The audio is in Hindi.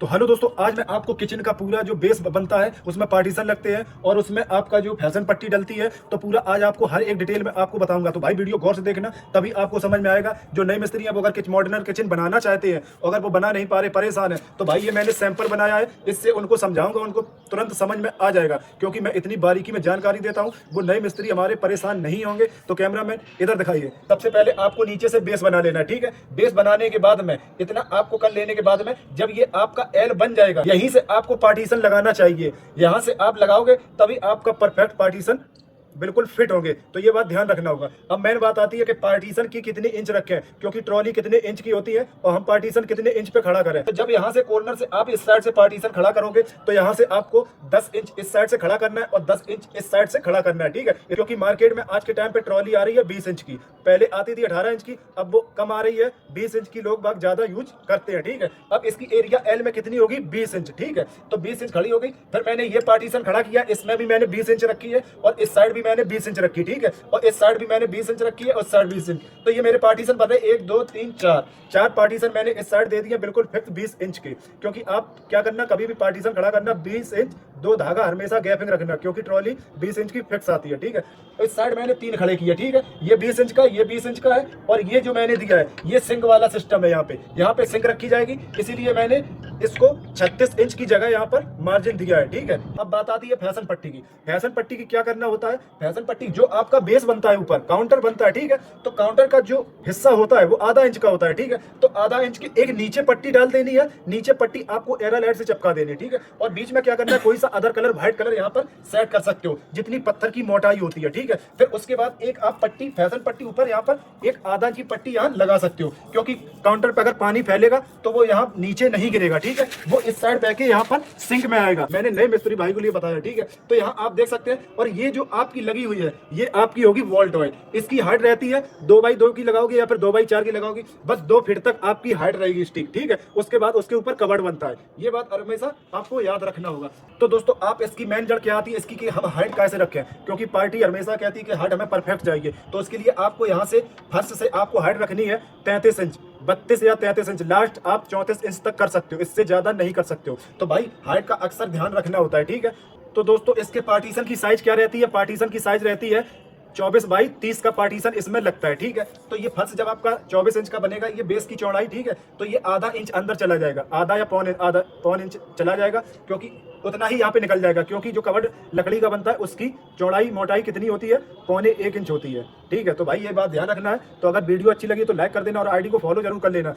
तो हेलो दोस्तों, आज मैं आपको किचन का पूरा जो बेस बनता है उसमें पार्टीशन लगते हैं और उसमें आपका जो फैशन पट्टी डलती है, तो पूरा आज आपको हर एक डिटेल में आपको बताऊंगा। तो भाई वीडियो गौर से देखना, तभी आपको समझ में आएगा। जो नए मिस्त्री हैं वो अगर मॉडर्न किचन बनाना चाहते हैं, अगर वो बना नहीं पा रहे, परेशान है, तो भाई ये मैंने सैंपल बनाया है, इससे उनको समझाऊंगा, उनको तुरंत समझ में आ जाएगा। क्योंकि मैं इतनी बारीकी में जानकारी देता हूँ, वो नए मिस्त्री हमारे परेशान नहीं होंगे। तो कैमरामैन इधर दिखाइए। सबसे पहले आपको नीचे से बेस बना लेना है, ठीक है। बेस बनाने के बाद में इतना आपको कर लेने के बाद में जब ये आपका एल बन जाएगा, यहीं से आपको पार्टीशन लगाना चाहिए। यहां से आप लगाओगे तभी आपका परफेक्ट पार्टीशन बिल्कुल फिट होंगे। तो ये बात ध्यान रखना होगा। अब मेन बात आती है कि पार्टीशन की कितने इंच रखें, क्योंकि ट्रॉली कितने इंच की होती है और हम पार्टीशन कितने इंच पे खड़ा करें। तो जब यहाँ से कॉर्नर से आप इस साइड से पार्टीशन खड़ा करोगे, तो यहाँ से आपको 10 इंच इस साइड से खड़ा करना है और 10 इंच इस साइड से खड़ा करना है, ठीक है। क्योंकि मार्केट में आज के टाइम पे ट्रॉली आ रही है 20 इंच की, पहले आती थी 18 इंच की, अब वो कम आ रही है 20 इंच की, लोग बाग ज्यादा यूज करते हैं, ठीक है। अब इसकी एरिया एल में कितनी होगी, 20 इंच, ठीक है। तो 20 इंच खड़ी हो गई। फिर मैंने ये पार्टीशन खड़ा किया, इसमें भी मैंने 20 इंच रखी है और इस साइड भी मैंने 20 इंच रखी, ठीक है। और इस साइड भी मैंने 20 इंच रखी है और साइड 20 इंच। तो ये मेरे पार्टीशन बने 1 2 3 4 पार्टीशन मैंने इस साइड दे दिए बिल्कुल फिक्स 20 इंच के। क्योंकि आप क्या करना, कभी भी पार्टीशन खड़ा करना 20 इंच, 2 धागा हमेशा गैपिंग रखना, क्योंकि ट्रॉली 20 इंच की फिक्स आती है, ठीक है। तो इस साइड मैंने 3 खड़े किए, ठीक है। ये 20 इंच का, ये 20 इंच का है और ये जो मैंने दिया है ये सिंक वाला सिस्टम है। यहाँ पे सिंक रखी जाएगी, इसीलिए मैंने इसको 36 इंच की जगह यहाँ पर मार्जिन दिया है, ठीक है। अब बात आती है फैशन पट्टी की। फैशन पट्टी की क्या करना होता है, फैशन पट्टी जो आपका बेस बनता है, ऊपर काउंटर बनता है, ठीक है। तो काउंटर का जो हिस्सा होता है वो आधा इंच का होता है, ठीक है। तो आधा इंच की एक नीचे पट्टी डाल देनी है, नीचे पट्टी आपको एरा लाइट से चिपका देनी है, ठीक है। और बीच में क्या करना है, कोई सा अदर कलर, व्हाइट कलर यहाँ पर सेट कर सकते हो, जितनी पत्थर की मोटाई होती है, ठीक है। फिर उसके बाद एक आप पट्टी, फैशन पट्टी ऊपर यहाँ पर एक आधा की पट्टी यहाँ लगा सकते हो, क्योंकि काउंटर पर अगर पानी फैलेगा तो वो यहाँ नीचे नहीं गिरेगा, ठीक है। वो इस साइड बह के यहाँ पर सिंक में आएगा। मैंने नए मिस्त्री भाई को लिए बताया, ठीक है। तो यहाँ आप देख सकते हैं। और ये जो आपकी लगी हुई है ये आपकी होगी वॉल्ट ऑयल। इसकी हाइट रहती है 2x2 की लगाओगे या फिर 2x4 की लगाओगे, बस 2 फीट तक आपकी हाइट रहेगी स्टिक, ठीक है। उसके बाद उसके ऊपर कवर्ड बनता है। ये बात हमेशा आपको याद रखना होगा। तो दोस्तों, आप इसकी मेन जड़ क्या आती है इसकी, कि हम हाइट कैसे रखें, क्योंकि पार्टी हमेशा कहती है कि हाइट हमें परफेक्ट चाहिए। तो उसके लिए आपको यहाँ से फर्स्ट से आपको हाइट रखनी है 33 इंच, 32 या 33 इंच, लास्ट आप 34 इंच तक कर सकते हो, इससे ज्यादा नहीं कर सकते हो। तो भाई हाइट का अक्सर ध्यान रखना होता है, ठीक है। तो दोस्तों, इसके पार्टीशन की साइज क्या रहती है, पार्टीशन की साइज रहती है 24x30 का पार्टीशन इसमें लगता है, ठीक है। तो ये फर्श जब आपका 24 इंच का बनेगा, ये बेस की चौड़ाई, ठीक है। तो ये आधा इंच अंदर चला जाएगा, आधा या पौन इंच चला जाएगा, क्योंकि उतना ही यहाँ पे निकल जाएगा। क्योंकि जो कवर्ड लकड़ी का बनता है उसकी चौड़ाई मोटाई कितनी होती है, 1.25 इंच होती है, ठीक है। तो भाई ये बात ध्यान रखना है। तो अगर वीडियो अच्छी लगी तो लाइक कर देना और आईडी को फॉलो जरूर कर लेना।